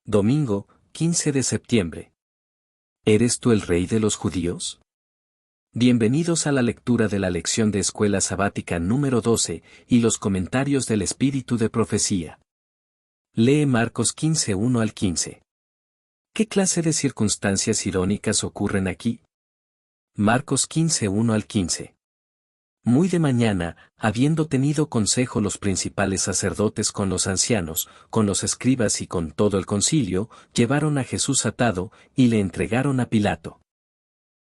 Domingo, 15 de septiembre. ¿Eres tú el rey de los judíos? Bienvenidos a la lectura de la lección de Escuela Sabática número 12 y los comentarios del Espíritu de Profecía. Lee Marcos 15, 1 al 15. ¿Qué clase de circunstancias irónicas ocurren aquí? Marcos 15, 1 al 15. Muy de mañana, habiendo tenido consejo los principales sacerdotes con los ancianos, con los escribas y con todo el concilio, llevaron a Jesús atado, y le entregaron a Pilato.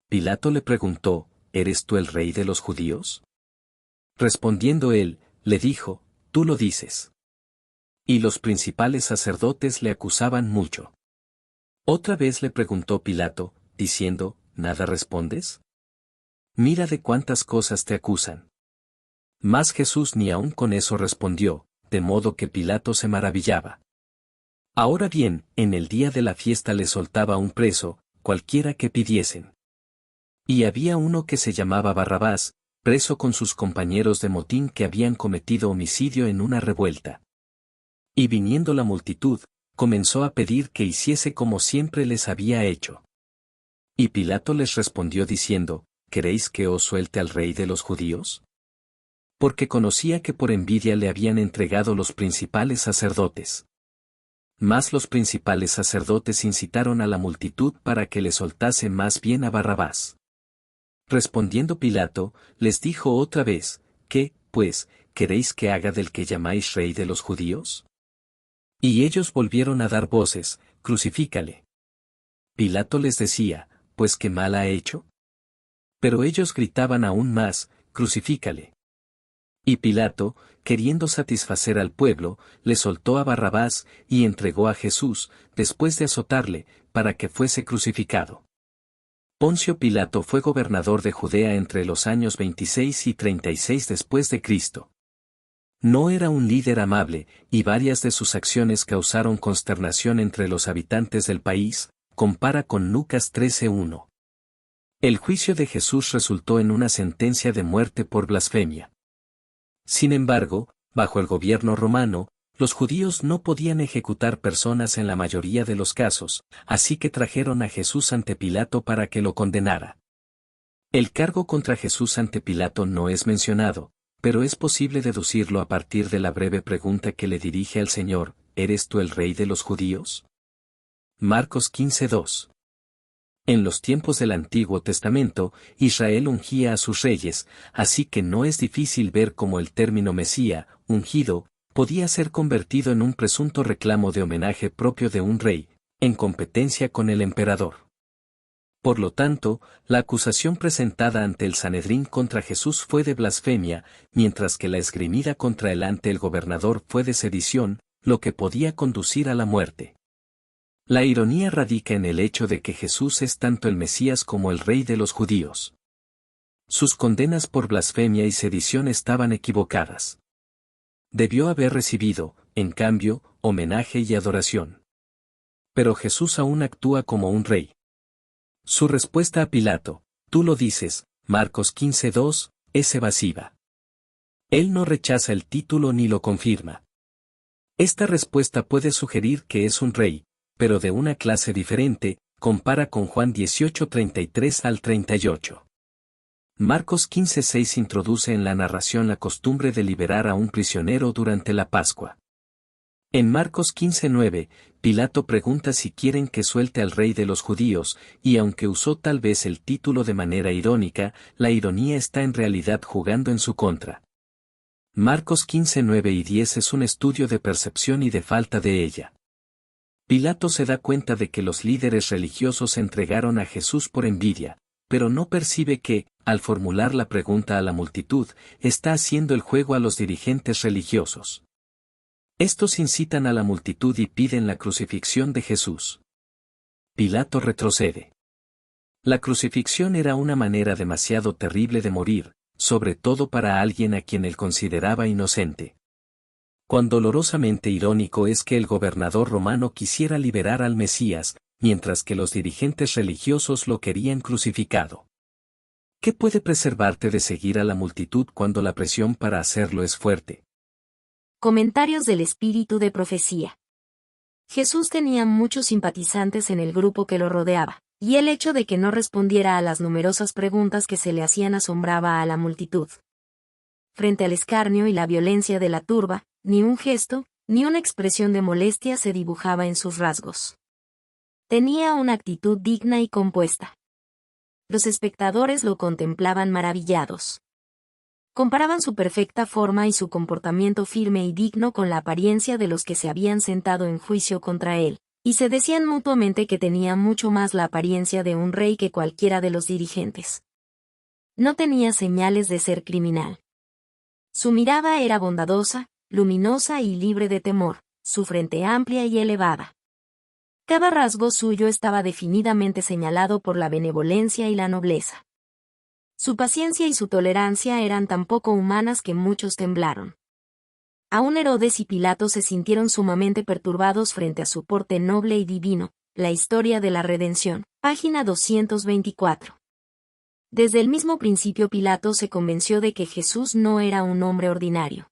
Pilato le preguntó, ¿eres tú el rey de los judíos? Respondiendo él, le dijo, tú lo dices. Y los principales sacerdotes le acusaban mucho. Otra vez le preguntó Pilato, diciendo, ¿nada respondes? Mira de cuántas cosas te acusan. Mas Jesús ni aun con eso respondió, de modo que Pilato se maravillaba. Ahora bien, en el día de la fiesta le soltaba un preso, cualquiera que pidiesen. Y había uno que se llamaba Barrabás, preso con sus compañeros de motín que habían cometido homicidio en una revuelta. Y viniendo la multitud, comenzó a pedir que hiciese como siempre les había hecho. Y Pilato les respondió diciendo, ¿queréis que os suelte al rey de los judíos? Porque conocía que por envidia le habían entregado los principales sacerdotes. Mas los principales sacerdotes incitaron a la multitud para que le soltase más bien a Barrabás. Respondiendo Pilato, les dijo otra vez, ¿qué, pues, queréis que haga del que llamáis rey de los judíos? Y ellos volvieron a dar voces, crucifícale. Pilato les decía, ¿pues qué mal ha hecho? Pero ellos gritaban aún más, crucifícale. Y Pilato, queriendo satisfacer al pueblo, le soltó a Barrabás y entregó a Jesús, después de azotarle, para que fuese crucificado. Poncio Pilato fue gobernador de Judea entre los años 26 y 36 después de Cristo. No era un líder amable, y varias de sus acciones causaron consternación entre los habitantes del país, compara con Lucas 13:1. El juicio de Jesús resultó en una sentencia de muerte por blasfemia. Sin embargo, bajo el gobierno romano, los judíos no podían ejecutar personas en la mayoría de los casos, así que trajeron a Jesús ante Pilato para que lo condenara. El cargo contra Jesús ante Pilato no es mencionado, pero es posible deducirlo a partir de la breve pregunta que le dirige al Señor, ¿eres tú el rey de los judíos? Marcos 15:2. En los tiempos del Antiguo Testamento, Israel ungía a sus reyes, así que no es difícil ver cómo el término Mesía, ungido, podía ser convertido en un presunto reclamo de homenaje propio de un rey, en competencia con el emperador. Por lo tanto, la acusación presentada ante el Sanedrín contra Jesús fue de blasfemia, mientras que la esgrimida contra él ante el gobernador fue de sedición, lo que podía conducir a la muerte. La ironía radica en el hecho de que Jesús es tanto el Mesías como el Rey de los judíos. Sus condenas por blasfemia y sedición estaban equivocadas. Debió haber recibido, en cambio, homenaje y adoración. Pero Jesús aún actúa como un rey. Su respuesta a Pilato, tú lo dices, Marcos 15:2, es evasiva. Él no rechaza el título ni lo confirma. Esta respuesta puede sugerir que es un rey, pero de una clase diferente, compara con Juan 18:33 al 38. Marcos 15:6 introduce en la narración la costumbre de liberar a un prisionero durante la Pascua. En Marcos 15:9, Pilato pregunta si quieren que suelte al rey de los judíos, y aunque usó tal vez el título de manera irónica, la ironía está en realidad jugando en su contra. Marcos 15:9 y 10 es un estudio de percepción y de falta de ella. Pilato se da cuenta de que los líderes religiosos entregaron a Jesús por envidia, pero no percibe que, al formular la pregunta a la multitud, está haciendo el juego a los dirigentes religiosos. Estos incitan a la multitud y piden la crucifixión de Jesús. Pilato retrocede. La crucifixión era una manera demasiado terrible de morir, sobre todo para alguien a quien él consideraba inocente. Cuán dolorosamente irónico es que el gobernador romano quisiera liberar al Mesías, mientras que los dirigentes religiosos lo querían crucificado. ¿Qué puede preservarte de seguir a la multitud cuando la presión para hacerlo es fuerte? Comentarios del Espíritu de Profecía. Jesús tenía muchos simpatizantes en el grupo que lo rodeaba, y el hecho de que no respondiera a las numerosas preguntas que se le hacían asombraba a la multitud. Frente al escarnio y la violencia de la turba, ni un gesto, ni una expresión de molestia se dibujaba en sus rasgos. Tenía una actitud digna y compuesta. Los espectadores lo contemplaban maravillados. Comparaban su perfecta forma y su comportamiento firme y digno con la apariencia de los que se habían sentado en juicio contra él, y se decían mutuamente que tenía mucho más la apariencia de un rey que cualquiera de los dirigentes. No tenía señales de ser criminal. Su mirada era bondadosa, luminosa y libre de temor, su frente amplia y elevada. Cada rasgo suyo estaba definidamente señalado por la benevolencia y la nobleza. Su paciencia y su tolerancia eran tan poco humanas que muchos temblaron. Aún Herodes y Pilato se sintieron sumamente perturbados frente a su porte noble y divino. La historia de la redención, página 224. Desde el mismo principio Pilato se convenció de que Jesús no era un hombre ordinario.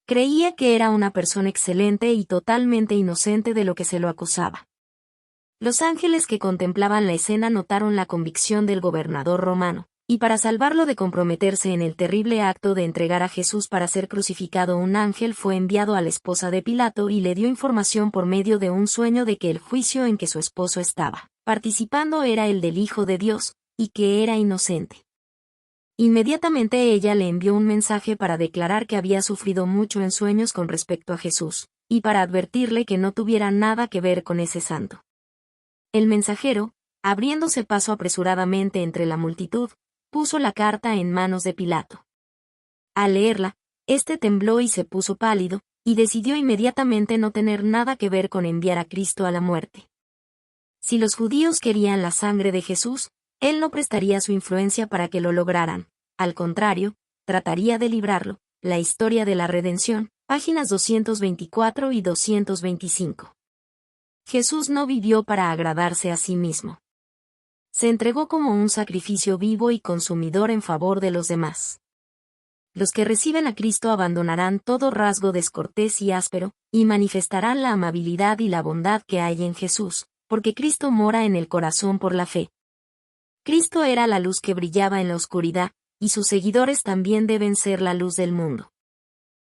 Creía que era una persona excelente y totalmente inocente de lo que se lo acusaba. Los ángeles que contemplaban la escena notaron la convicción del gobernador romano, y para salvarlo de comprometerse en el terrible acto de entregar a Jesús para ser crucificado, un ángel fue enviado a la esposa de Pilato y le dio información por medio de un sueño de que el juicio en que su esposo estaba participando era el del Hijo de Dios, y que era inocente. Inmediatamente ella le envió un mensaje para declarar que había sufrido mucho en sueños con respecto a Jesús, y para advertirle que no tuviera nada que ver con ese santo. El mensajero, abriéndose paso apresuradamente entre la multitud, puso la carta en manos de Pilato. Al leerla, éste tembló y se puso pálido, y decidió inmediatamente no tener nada que ver con enviar a Cristo a la muerte. Si los judíos querían la sangre de Jesús, él no prestaría su influencia para que lo lograran. Al contrario, trataría de librarlo. La historia de la redención, páginas 224 y 225. Jesús no vivió para agradarse a sí mismo. Se entregó como un sacrificio vivo y consumidor en favor de los demás. Los que reciben a Cristo abandonarán todo rasgo descortés y áspero, y manifestarán la amabilidad y la bondad que hay en Jesús, porque Cristo mora en el corazón por la fe. Cristo era la luz que brillaba en la oscuridad, y sus seguidores también deben ser la luz del mundo.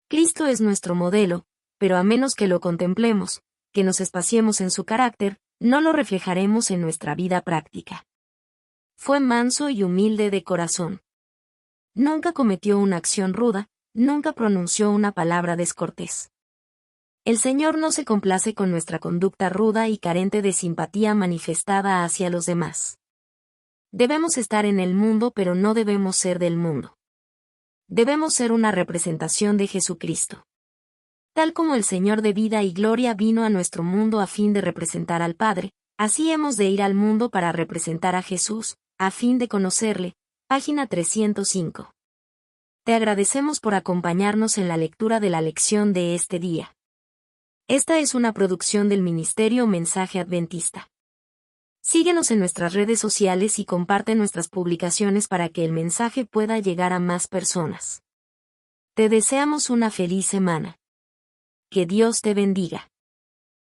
Cristo es nuestro modelo, pero a menos que lo contemplemos, que nos espaciemos en su carácter, no lo reflejaremos en nuestra vida práctica. Fue manso y humilde de corazón. Nunca cometió una acción ruda, nunca pronunció una palabra descortés. El Señor no se complace con nuestra conducta ruda y carente de simpatía manifestada hacia los demás. Debemos estar en el mundo, pero no debemos ser del mundo. Debemos ser una representación de Jesucristo. Tal como el Señor de vida y gloria vino a nuestro mundo a fin de representar al Padre, así hemos de ir al mundo para representar a Jesús, a fin de conocerle. Página 305. Te agradecemos por acompañarnos en la lectura de la lección de este día. Esta es una producción del Ministerio Mensaje Adventista. Síguenos en nuestras redes sociales y comparte nuestras publicaciones para que el mensaje pueda llegar a más personas. Te deseamos una feliz semana. Que Dios te bendiga.